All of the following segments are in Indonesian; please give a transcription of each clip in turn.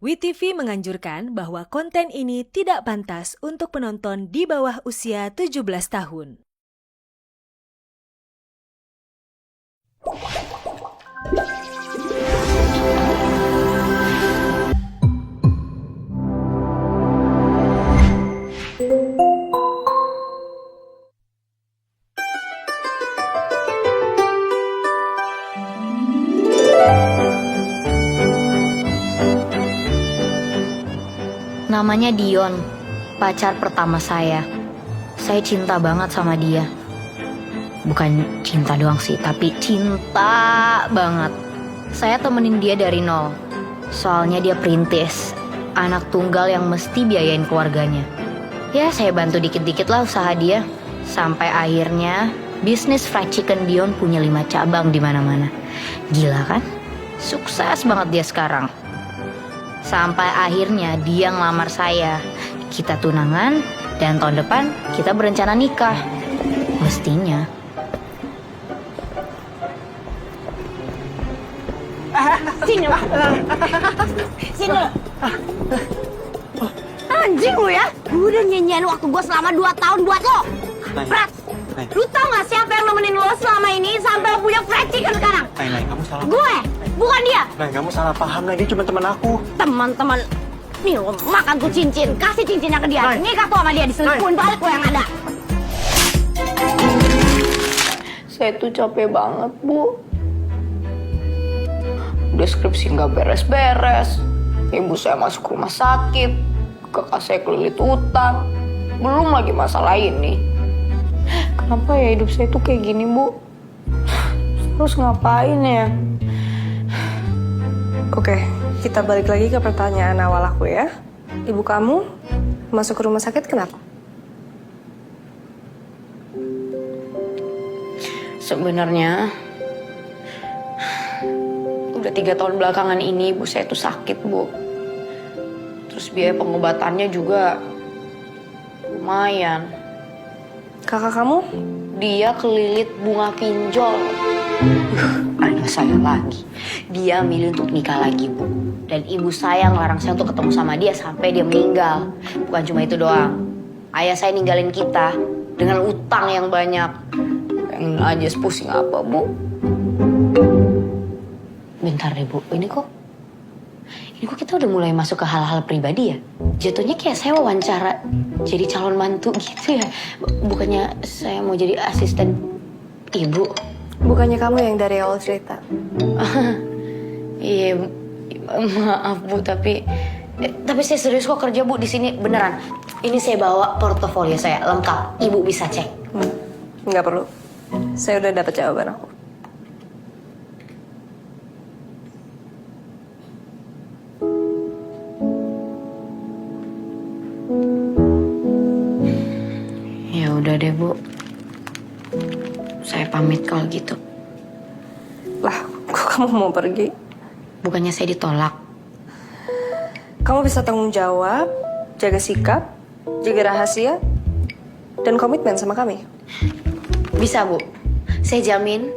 WeTV menganjurkan bahwa konten ini tidak pantas untuk penonton di bawah usia 17 tahun. Namanya Dion, pacar pertama saya. Saya cinta banget sama dia. Bukan cinta doang sih, tapi cinta banget. Saya temenin dia dari nol. Soalnya dia perintis, anak tunggal yang mesti biayain keluarganya. Ya, saya bantu dikit-dikit lah usaha dia. Sampai akhirnya bisnis fried chicken Dion punya 5 cabang di mana-mana. Gila kan? Sukses banget dia sekarang. Sampai akhirnya dia ngelamar saya. Kita tunangan dan tahun depan kita berencana nikah. Mestinya. Sini lah. Sini lah. Anjing lu ya. Gue udah nyanyiin waktu gue selama 2 tahun buat lo. Prat, lu tau gak siapa yang nemenin lo selama ini sampai lo punya fried chicken sekarang? Nay, kamu salah. Gue, bukan dia. Nay, kamu salah paham. Nay, dia cuma teman aku. Teman-teman, nih lo makan tuh cincin, kasih cincinnya ke dia. Nikah tuh sama dia, diselingkuhin balik lo yang ada. Saya tuh capek banget, Bu. Deskripsi nggak beres-beres. Ibu saya masuk rumah sakit. Kakak saya kelilit utang. Belum lagi masalah ini. Kenapa ya hidup saya tuh kayak gini, Bu? Terus ngapain ya? Oke, kita balik lagi ke pertanyaan awal aku ya. Ibu kamu masuk ke rumah sakit kenapa? Sebenarnya udah 3 tahun belakangan ini ibu saya tuh sakit, Bu. Terus biaya pengobatannya juga lumayan. Kakak kamu? Dia kelilit bunga pinjol. Ada saya lagi. Dia milih untuk nikah lagi, Bu. Dan ibu saya ngelarang saya untuk ketemu sama dia sampai dia meninggal. Bukan cuma itu doang. Ayah saya ninggalin kita dengan utang yang banyak. Pengen aja pusing apa, Bu? Bentar deh, Bu. Ini kok kita udah mulai masuk ke hal-hal pribadi ya? Jatuhnya kayak saya wawancara jadi calon mantu gitu ya. Bukannya saya mau jadi asisten ibu. Bukannya kamu yang dari awal cerita? Iya, maaf Bu, tapi saya serius kok kerja Bu di sini beneran. Ini saya bawa portofolio saya lengkap. Ibu bisa cek. Nggak perlu. Saya udah dapat jawaban aku. Ya udah deh Bu. Saya pamit kalau gitu. Lah, kok kamu mau pergi? Bukannya saya ditolak. Kamu bisa tanggung jawab, jaga sikap, jaga rahasia, dan komitmen sama kami. Bisa Bu. Saya jamin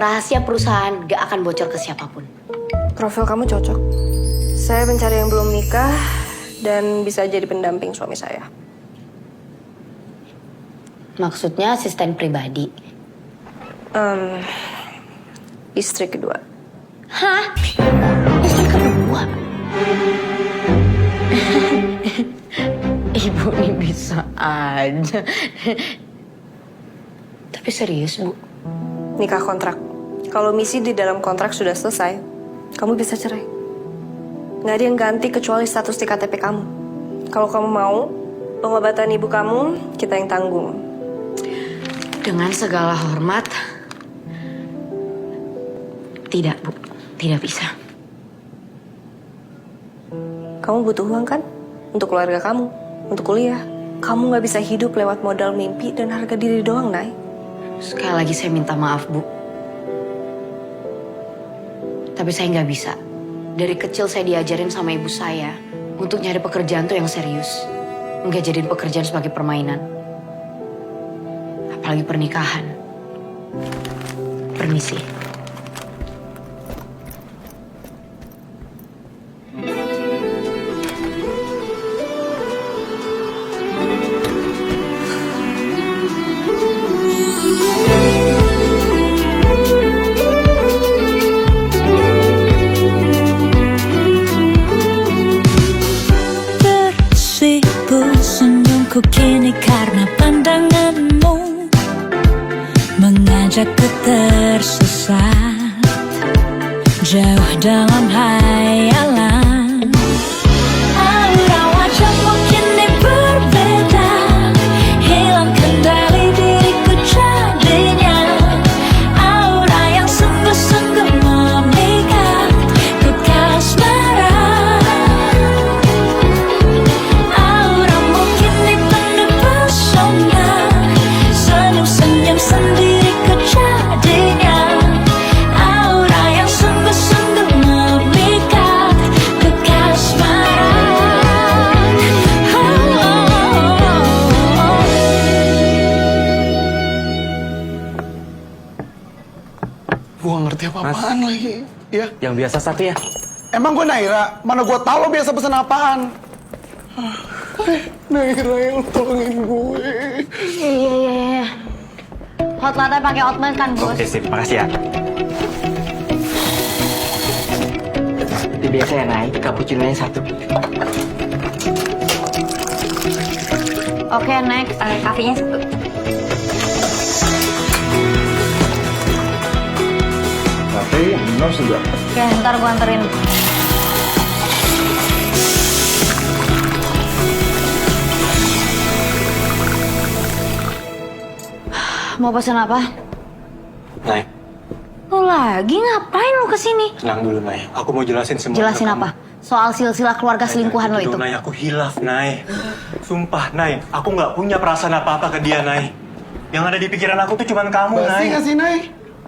rahasia perusahaan gak akan bocor ke siapapun. Profil kamu cocok. Saya mencari yang belum nikah dan bisa jadi pendamping suami saya. Maksudnya asisten pribadi. Istri kedua. Hah? Istri kedua? Ibu ini bisa aja. Tapi serius, Bu? Nikah kontrak. Kalau misi di dalam kontrak sudah selesai, kamu bisa cerai. Nggak ada yang ganti kecuali status di KTP kamu. Kalau kamu mau, pengobatan ibu kamu, kita yang tanggung. Dengan segala hormat, tidak, Bu. Tidak bisa. Kamu butuh uang kan? Untuk keluarga kamu, untuk kuliah. Kamu nggak bisa hidup lewat modal mimpi dan harga diri doang, Nay. Sekali lagi saya minta maaf, Bu. Tapi saya nggak bisa. Dari kecil saya diajarin sama ibu saya untuk nyari pekerjaan tuh yang serius. Nggak jadiin pekerjaan sebagai permainan. Apalagi pernikahan. Permisi. mengajakku tersesat jauh dalam hayalan. Aura wajahmu kini berbeda, hilang kendali diriku jadinya. Aura yang sungguh-sungguh memikat ku kasmaran. Auramu kini penuh pesona, senyum-senyum sendiri ku jadinya. Aura yang sungguh-sungguh memikat ku kasmaran. Gua ngerti apa-apaan lagi. Ya, Yang biasa satu ya? emang gue Naira? Mana gue tahu lo biasa pesen apaan? Naira yang tolongin gue. Iya. Hot latte pakai oat milk kan, Bos? Oke sip, makasih ya. Seperti biasa ya, Nay. Cappuccino yang satu. Oke, next. Kafenya satu. Tapi benar sudah. Oke, ntar gua anterin. Mau pesen apa? Nay, Lu lagi ngapain lu kesini? tenang dulu, Nay. Aku mau jelasin semua. Jelasin ke kamu. apa? Soal silsilah keluarga selingkuhan lo itu. Nay, aku hilaf, Nay. Sumpah, Nay. Aku nggak punya perasaan apa-apa ke dia, Nay. Yang ada di pikiran aku tuh cuman kamu, Basi Nay. nggak sih, Nay?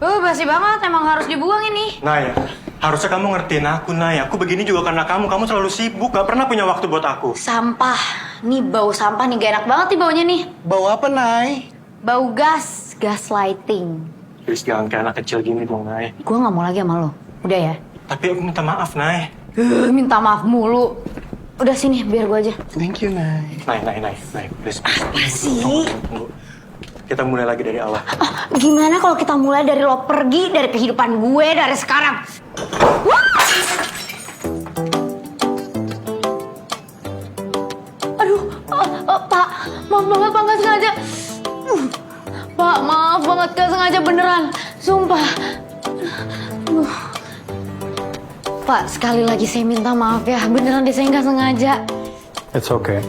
Basi banget. Emang harus dibuang ini. Nay, harusnya kamu ngertiin aku, Nay. Aku begini juga karena kamu. Kamu selalu sibuk, gak pernah punya waktu buat aku. Sampah. Nih bau sampah nih. Gak enak banget nih baunya nih. Bau apa, Nay? Bau gas. Gaslighting. Please jangan kayak anak kecil gini dong, Nay. Gue gak mau lagi sama lo. Udah ya? Tapi aku minta maaf, Nay. Minta maaf mulu. Udah sini, biar gue aja. Thank you, Nay. Nay, please. Apa sih? Tunggu. Kita mulai lagi dari awal. Gimana kalau kita mulai dari lo pergi dari kehidupan gue dari sekarang? Aduh, Pak, maaf banget, Pak, nggak sengaja. Pak, maaf banget, nggak sengaja beneran. Sumpah. Pak, sekali lagi saya minta maaf ya. Beneran deh, saya nggak sengaja. It's okay.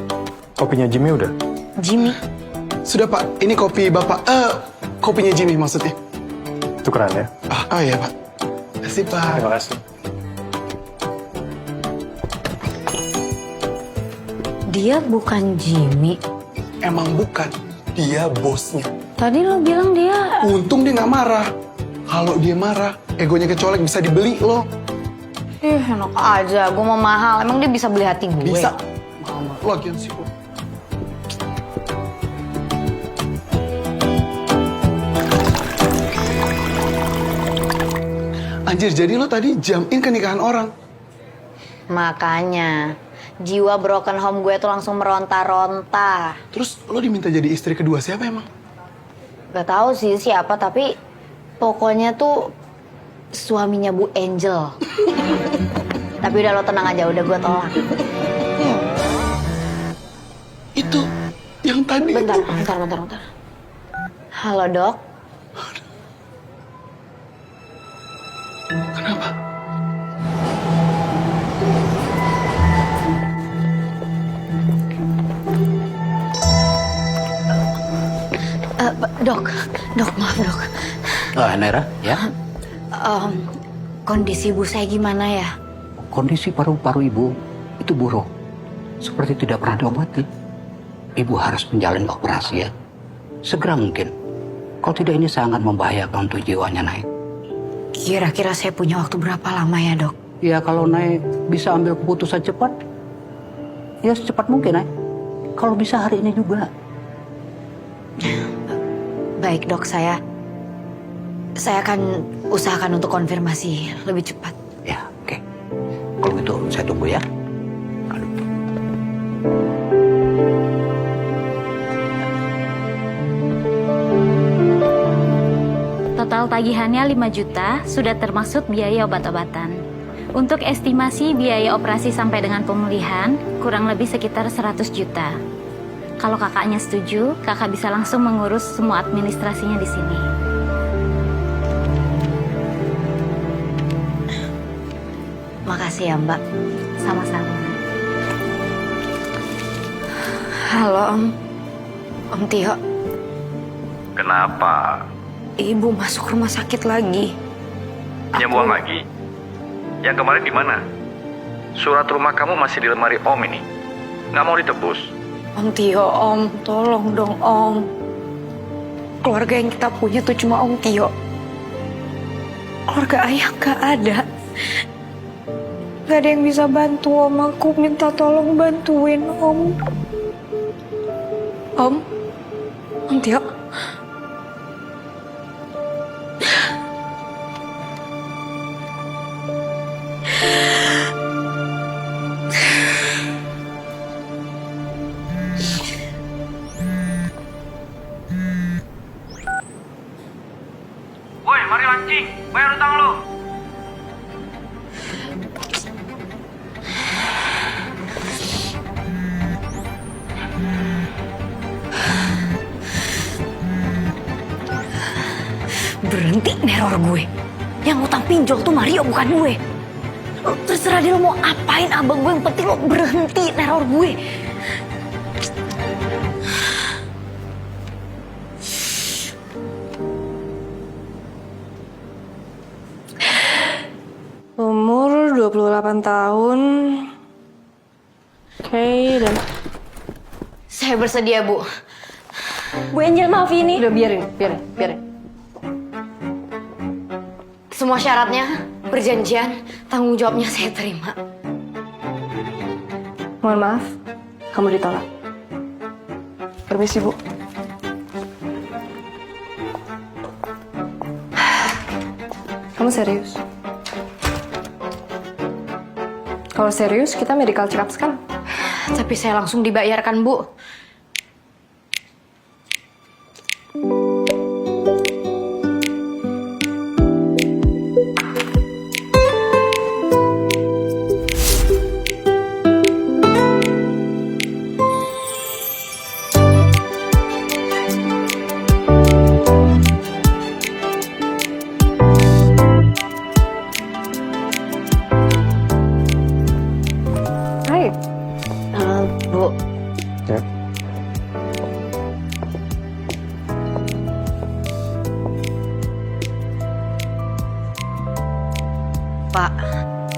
Kopinya Jimmy udah? Jimmy. Sudah, Pak. Ini kopi Bapak. Kopinya Jimmy maksudnya. Tukeran ya? Oh iya, Pak. Terima kasih, Pak. Terima kasih. Dia bukan Jimmy. Emang bukan. Dia bosnya. Tadi lo bilang dia... Untung dia nggak marah. Kalau dia marah, egonya kecolek bisa dibeli loh. Enak aja, gue mau mahal. Emang dia bisa beli hati gue? Bisa. Mama, lagian sih, kok. Anjir, jadi lo tadi jam-in ke nikahan orang. Makanya, jiwa broken home gue tuh langsung meronta-ronta. Terus lo diminta jadi istri kedua siapa emang? Gak tahu sih siapa, tapi pokoknya tuh suaminya Bu Angel. Tapi udah lo tenang aja, udah gue tolak. Itu yang tadi Bentar, itu. bentar. Halo, Dok. Kenapa? Dok, maaf dok. Naira, ya? Kondisi ibu saya gimana ya? Kondisi paru-paru ibu itu buruk. Seperti tidak pernah diobati. Ibu harus menjalani operasi ya. Segera mungkin. Kalau tidak ini sangat membahayakan untuk jiwanya, Nay. Kira-kira saya punya waktu berapa lama ya, Dok? Ya kalau Nay bisa ambil keputusan cepat, ya secepat mungkin, Nay. Kalau bisa hari ini juga. Baik, Dok, saya akan usahakan untuk konfirmasi lebih cepat. Ya, oke. Kalau gitu saya tunggu ya. Total tagihannya 5 juta, sudah termasuk biaya obat-obatan. Untuk estimasi biaya operasi sampai dengan pemulihan, kurang lebih sekitar 100 juta. Kalau kakaknya setuju, kakak bisa langsung mengurus semua administrasinya di sini. Makasih ya Mbak. Sama-sama. Halo Om. Om Tio. Kenapa? Ibu masuk rumah sakit lagi. Nyembuhan lagi? Yang kemarin di mana? Surat rumah kamu masih di lemari Om ini. Nggak mau ditebus? Om Tio, Om. Tolong dong Om. Keluarga yang kita punya tuh cuma Om Tio. Keluarga ayah gak ada. Gak ada yang bisa bantu Om. Aku minta tolong bantuin Om. Om? Om Tio? Woi, mari lancing. Bayar utang lo. Berhenti neror gue. Yang utang pinjol tuh Mario bukan gue. Terserah dia lo mau apain abang gue. Yang penting lo berhenti neror gue. Umur 28 tahun. Oke, dan Saya bersedia Bu. Bu Angel maaf ini. Udah biarin. Semua syaratnya, perjanjian, tanggung jawabnya saya terima. Mohon maaf, kamu ditolak. Permisi, Bu. Kamu serius? Kalau serius, kita medical check up sekarang. Tapi saya langsung dibayarkan, Bu. Hai. Bu, Ya. Pak,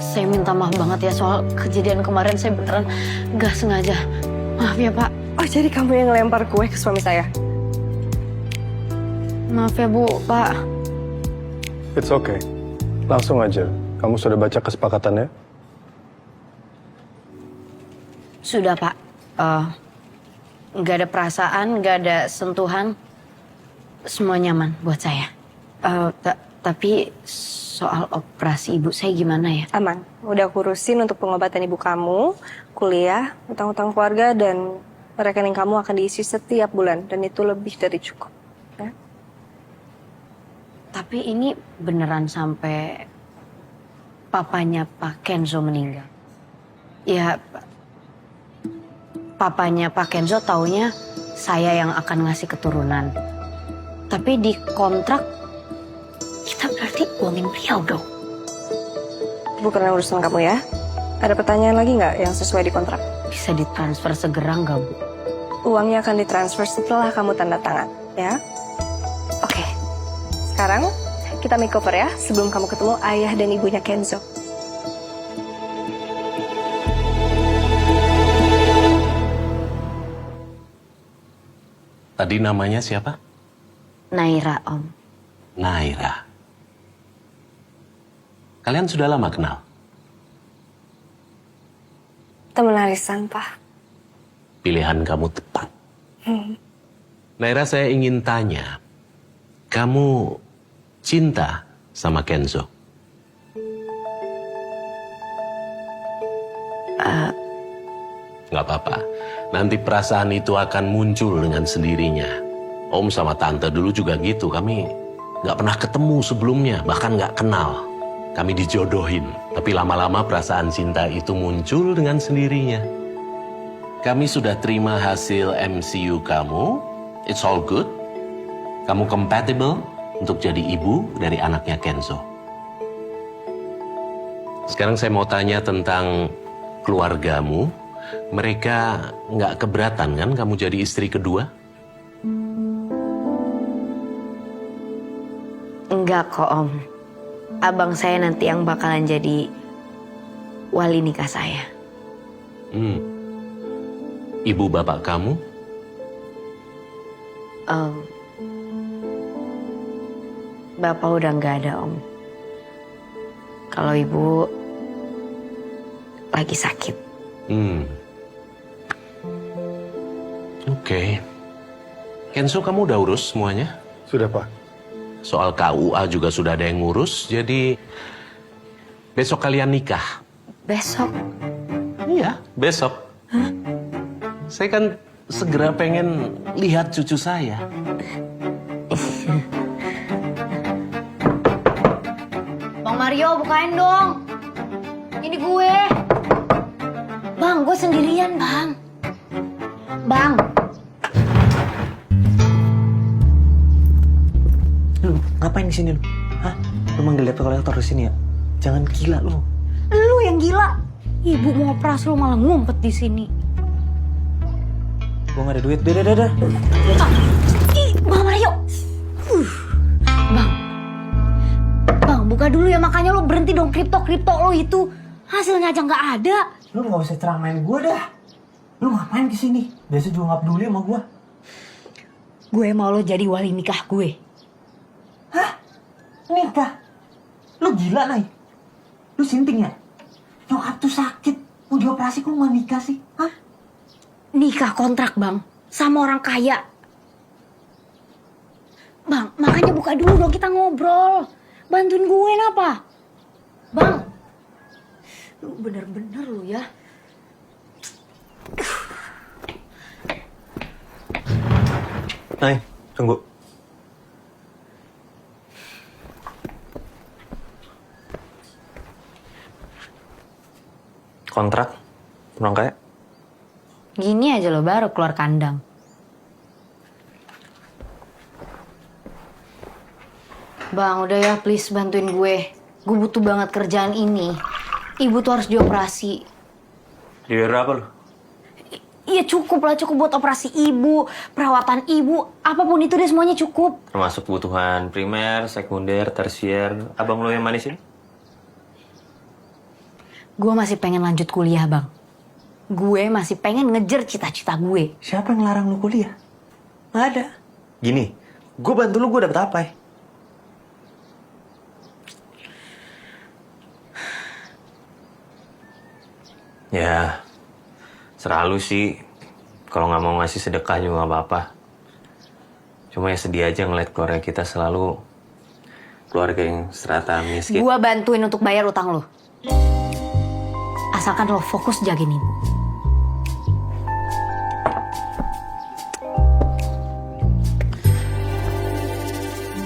saya minta maaf banget ya soal kejadian kemarin. Saya beneran gak sengaja. Maaf ya, Pak. Oh, jadi kamu yang ngelempar kue ke suami saya? Maaf ya, Bu, Pak. It's okay. Langsung aja. Kamu sudah baca kesepakatannya? Sudah, Pak. Nggak ada perasaan, nggak ada sentuhan. Semua nyaman buat saya. Tapi soal operasi ibu saya gimana ya? Aman. Udah aku urusin untuk pengobatan ibu kamu, kuliah, utang-utang keluarga, dan rekening kamu akan diisi setiap bulan. Dan itu lebih dari cukup. Ya? Tapi ini beneran sampai papanya Pak Kenzo meninggal? Ya, papanya Pak Kenzo taunya saya yang akan ngasih keturunan. Tapi di kontrak kita berarti uangin beliau dong. Bukan urusan kamu ya. Ada pertanyaan lagi nggak yang sesuai di kontrak? Bisa ditransfer segera nggak, Bu? Uangnya akan ditransfer setelah kamu tanda tangan, ya? Oke. Sekarang kita makeover ya, sebelum kamu ketemu ayah dan ibunya Kenzo. Tadi namanya siapa? Naira, Om. Naira. Kalian sudah lama kenal? Temen arisan, Pak. Pilihan kamu tepat. Naira, saya ingin tanya. Kamu cinta sama Kenzo? Nggak apa-apa. Nanti perasaan itu akan muncul dengan sendirinya. Om sama Tante dulu juga gitu. Kami nggak pernah ketemu sebelumnya, bahkan nggak kenal. Kami dijodohin, tapi lama-lama perasaan cinta itu muncul dengan sendirinya. Kami sudah terima hasil MCU kamu. It's all good. Kamu compatible untuk jadi ibu dari anaknya Kenzo. Sekarang saya mau tanya tentang keluargamu. Mereka nggak keberatan kan kamu jadi istri kedua? Enggak kok Om. Abang saya nanti yang bakalan jadi wali nikah saya. Ibu bapak kamu? Bapak udah nggak ada Om. Kalau ibu lagi sakit. Oke. Kenzo, kamu udah urus semuanya? Sudah, Pak. Soal KUA juga sudah ada yang ngurus, jadi besok kalian nikah. Besok? Iya, besok. Saya kan segera pengen lihat cucu saya. Bang Mario, bukain dong. Ini gue. Bang, gue sendirian, Bang. Bang. Lu ngapain di sini lu? Hah? Lu manggil debt collector di sini ya? Jangan gila lu. Lu yang gila. Ibu mau operasi lu malah ngumpet di sini. Gua nggak ada duit. Dah. Bang Mario. Bang, buka dulu ya, makanya lo berhenti dong kripto lo itu. Hasilnya aja nggak ada. Lu nggak usah ceramain gua dah. Lu ngapain ke sini? Biasa juga nggak peduli sama gua. Gue mau lo jadi wali nikah gue. Hah? Nikah? Lu gila, Nay? Lu sinting ya? Nyokap tuh sakit. Mau dioperasi kok mau nikah sih? Hah? Nikah kontrak, Bang. Sama orang kaya. Bang, makanya buka dulu dong, kita ngobrol. Bantuin gue apa? Bang. Lu bener-bener lu ya. Nay, tunggu. Kontrak? Orang kaya? Gini aja lo baru keluar kandang. Bang, udah ya, please bantuin gue. Gue butuh banget kerjaan ini. Ibu tuh harus dioperasi. Dibayar berapa lu? Iya cukup lah, cukup buat operasi ibu, perawatan ibu, apapun itu deh semuanya cukup. Termasuk kebutuhan primer, sekunder, tersier. Abang lo yang mana sih? Gue masih pengen lanjut kuliah, Bang. Gue masih pengen ngejar cita-cita gue. Siapa yang ngelarang lu kuliah? Nggak ada. Gini, gue bantu lu, gue dapet apa ya? Ya, serah lu sih. Kalau nggak mau ngasih sedekah juga nggak apa-apa. Cuma ya sedih aja ngeliat keluarga kita selalu keluarga yang strata miskin. Gue bantuin untuk bayar utang lo. Asalkan lo fokus jagain ibu.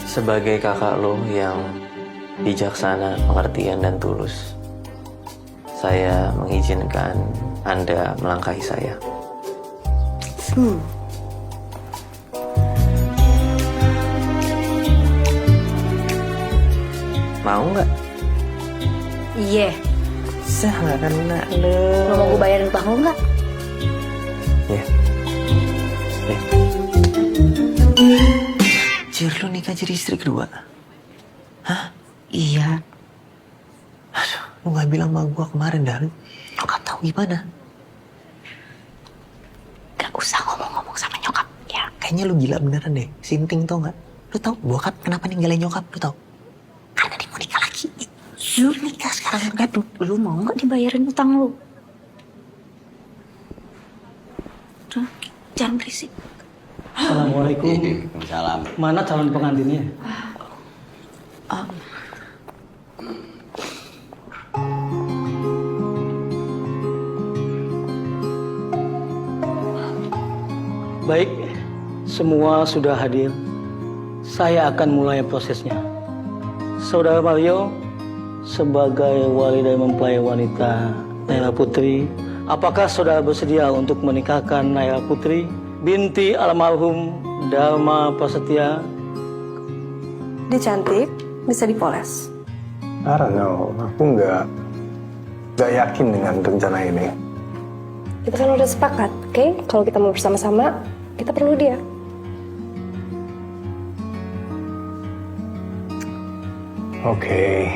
Sebagai kakak lo yang bijaksana, pengertian, dan tulus, saya mengizinkan Anda melangkahi saya. Mau nggak? Iya. Saya nggak kena lo. Lo mau gue bayarin utang lo nggak? Iya. Jir, lu nikah jadi istri kedua? Hah? Iya. Aduh, lu nggak bilang sama gua kemarin dah. Lu nggak tahu gimana? Gak usah ngomong-ngomong sama nyokap ya. Kayaknya lu gila beneran deh. Sinting tau nggak? Lu tahu bokap kenapa ninggalin nyokap? Lu tahu? Karena dia mau nikah lagi. Lu nikah sekarang nggak? Lu mau nggak dibayarin utang lu? Udah, jangan berisik. Assalamualaikum. Salam. Mana calon pengantinnya? Baik, semua sudah hadir. Saya akan mulai prosesnya. Saudara Mario, sebagai wali dari mempelai wanita Naila Putri, apakah saudara bersedia untuk menikahkan Naila Putri binti almarhum Dharma Prasetya? Dia cantik, bisa dipoles. I don't know, aku nggak gak yakin dengan rencana ini. Kita kan udah sepakat, oke? Kalau kita mau bersama-sama, kita perlu dia. Oke.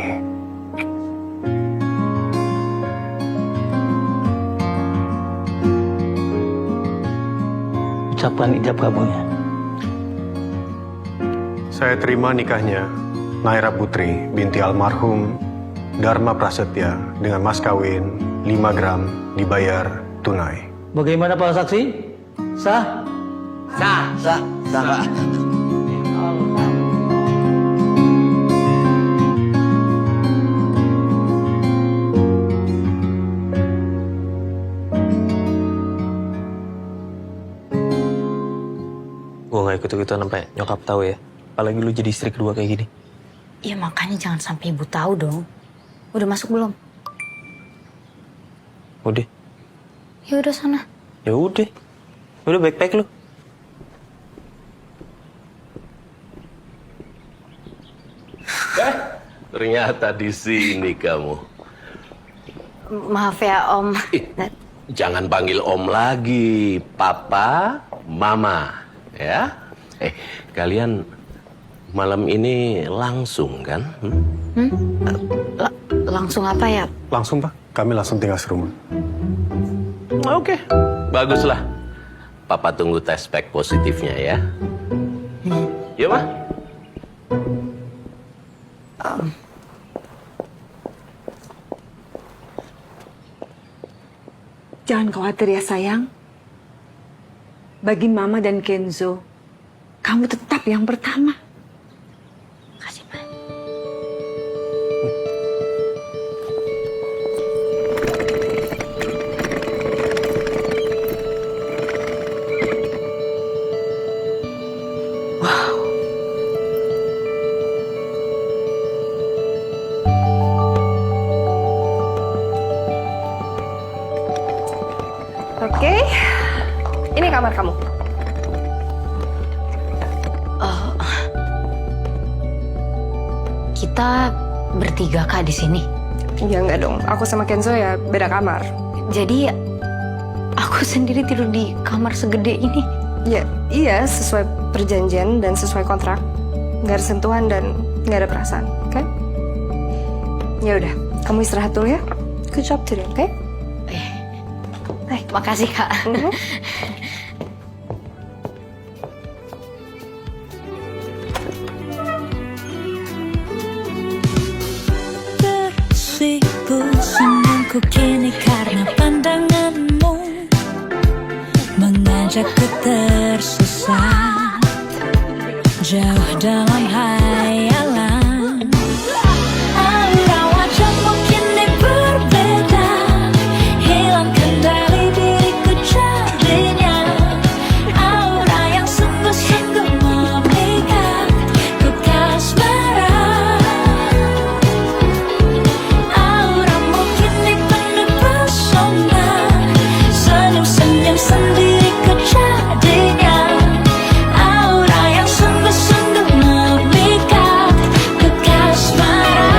Ucapan ijab kabulnya. Saya terima nikahnya Naira Putri binti almarhum Dharma Prasetya dengan mas kawin 5 gram dibayar tunai. Bagaimana para saksi? Sah? Sah, sah, sah. Gue gak ikut-ikutan sampai nyokap tahu ya. Apalagi lu jadi istri kedua kayak gini. Ya makanya jangan sampai ibu tahu dong. Udah masuk belum? Udah. Ya udah sana. Ya udah. Udah baik-baik lu. Ternyata di sini kamu. Maaf ya Om. Jangan panggil Om lagi, Papa, Mama, ya. Kalian malam ini langsung kan? Langsung apa ya? Langsung Pak, kami langsung tinggal serumah. Oke, baguslah. Papa tunggu tes pack positifnya ya. Yuk, Ma. Jangan khawatir ya sayang. Bagi Mama dan Kenzo, kamu tetap yang pertama. Kasih, Ma. Oke, ini kamar kamu. Kita bertiga Kak di sini. Ya enggak dong, aku sama Kenzo ya beda kamar. Jadi aku sendiri tidur di kamar segede ini. Ya, iya sesuai perjanjian dan sesuai kontrak. Nggak ada sentuhan dan nggak ada perasaan, oke? Ya udah, kamu istirahat dulu ya. Good job today, oke? Makasih Kak. Tersipu senyumku kini karena pandanganmu mengajakku tersesat jauh dalam hayalan. Aura wajahmu kini berbeda, hilang kendali diriku jadinya. Aura yang sungguh-sungguh memikat ku kasmaran. Auramu kini penuh pesona, senyum-senyum sendiri ku jadinya. Aura yang sungguh-sungguh memikat ku kasmaran.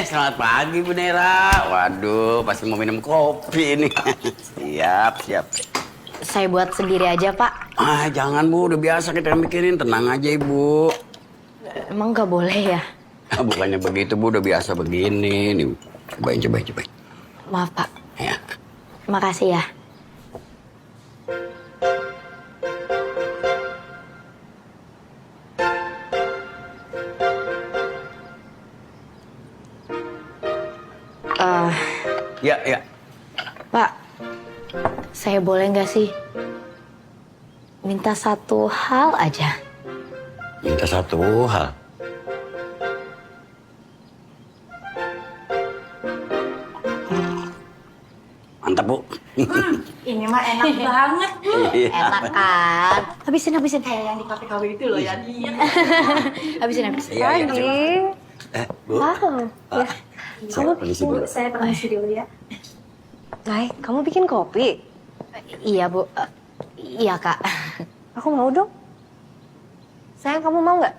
Selamat pagi Bu Nera. Waduh, pasti mau minum kopi ini. Siap, siap. Saya buat sendiri aja Pak. Jangan Bu, udah biasa kita yang bikinin. Tenang aja Ibu. Emang nggak boleh ya? Bukannya begitu Bu, udah biasa begini. Nih, cobain. Maaf Pak. Ya. Makasih ya. Ya. Pak, saya boleh nggak sih minta satu hal aja? Minta satu hal. Mantap Bu. Ini mah enak banget, Bu. Iya. Enak kan? Habisin. Kayak yang di kafe-kafe itu loh ya. Habisin. Iya. Bu. Wow. Ya. Saya permisi dulu. Saya permisi dulu ya. Nay, kamu bikin kopi? Iya Bu. Iya Kak. Aku mau dong. Sayang, kamu mau nggak?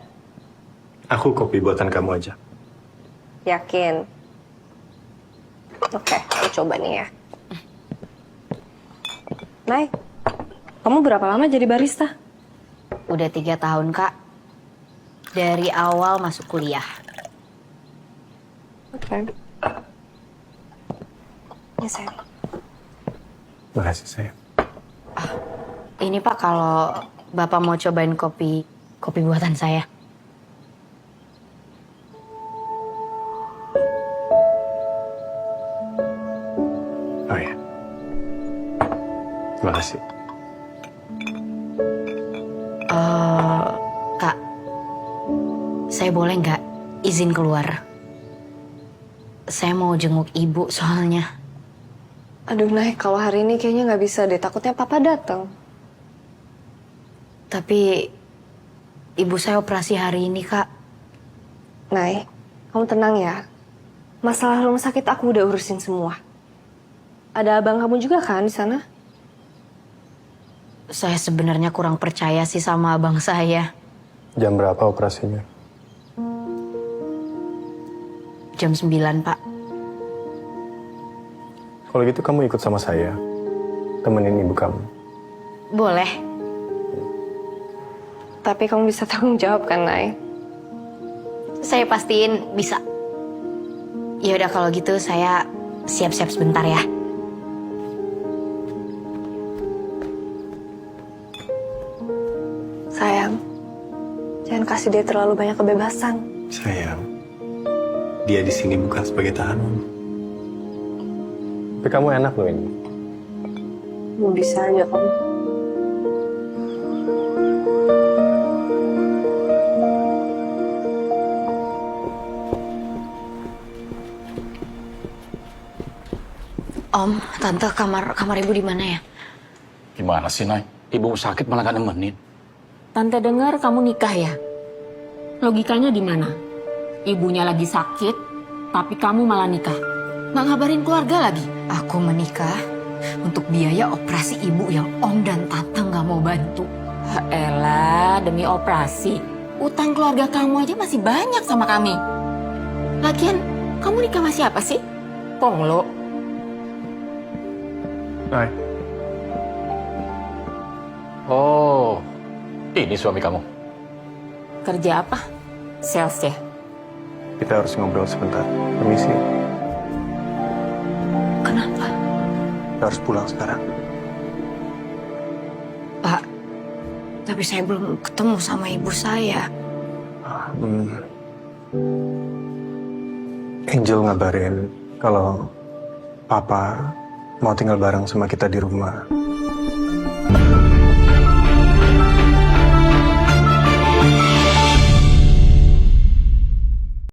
Aku kopi buatan kamu aja. Yakin? Oke, aku coba nih ya. Nay, kamu berapa lama jadi barista? Udah 3 tahun, Kak. Dari awal masuk kuliah. Oke. Ya, sayang. Makasih, sayang. Ini Pak, kalau Bapak mau cobain kopi buatan saya. Oh ya. Terima kasih. Kak, saya boleh nggak izin keluar? Saya mau jenguk ibu soalnya. Aduh, Nay, kalau hari ini kayaknya nggak bisa deh. Takutnya papa datang. Tapi ibu saya operasi hari ini, Kak. Nay, kamu tenang ya. Masalah rumah sakit aku udah urusin semua. Ada abang kamu juga kan di sana? Saya sebenarnya kurang percaya sih sama abang saya. Jam berapa operasinya? Jam 9, Pak. Kalau gitu kamu ikut sama saya. Temenin ibu kamu. Boleh. Tapi kamu bisa tanggung jawab kan, Nay? Saya pastiin bisa. Ya udah kalau gitu saya siap-siap sebentar ya. Sayang, jangan kasih dia terlalu banyak kebebasan. Sayang, dia di sini bukan sebagai tahanan. Tapi kamu enak loh ini. Bisa aja kamu. Om, Tante, kamar ibu di mana ya? Gimana sih, Nay? Ibu sakit malah gak nemenin. Tante dengar kamu nikah ya? Logikanya di mana? Ibunya lagi sakit, tapi kamu malah nikah. Nggak ngabarin keluarga lagi. Aku menikah untuk biaya operasi ibu yang Om dan Tante nggak mau bantu. Elah, demi operasi. Utang keluarga kamu aja masih banyak sama kami. Lagian, kamu nikah sama siapa sih? Ponglo. Nay. Oh, ini suami kamu. Kerja apa? Sales ya? Kita harus ngobrol sebentar. Permisi. Kenapa? Kita harus pulang sekarang. Pak, tapi saya belum ketemu sama ibu saya. Angel ngabarin kalau Papa mau tinggal bareng sama kita di rumah.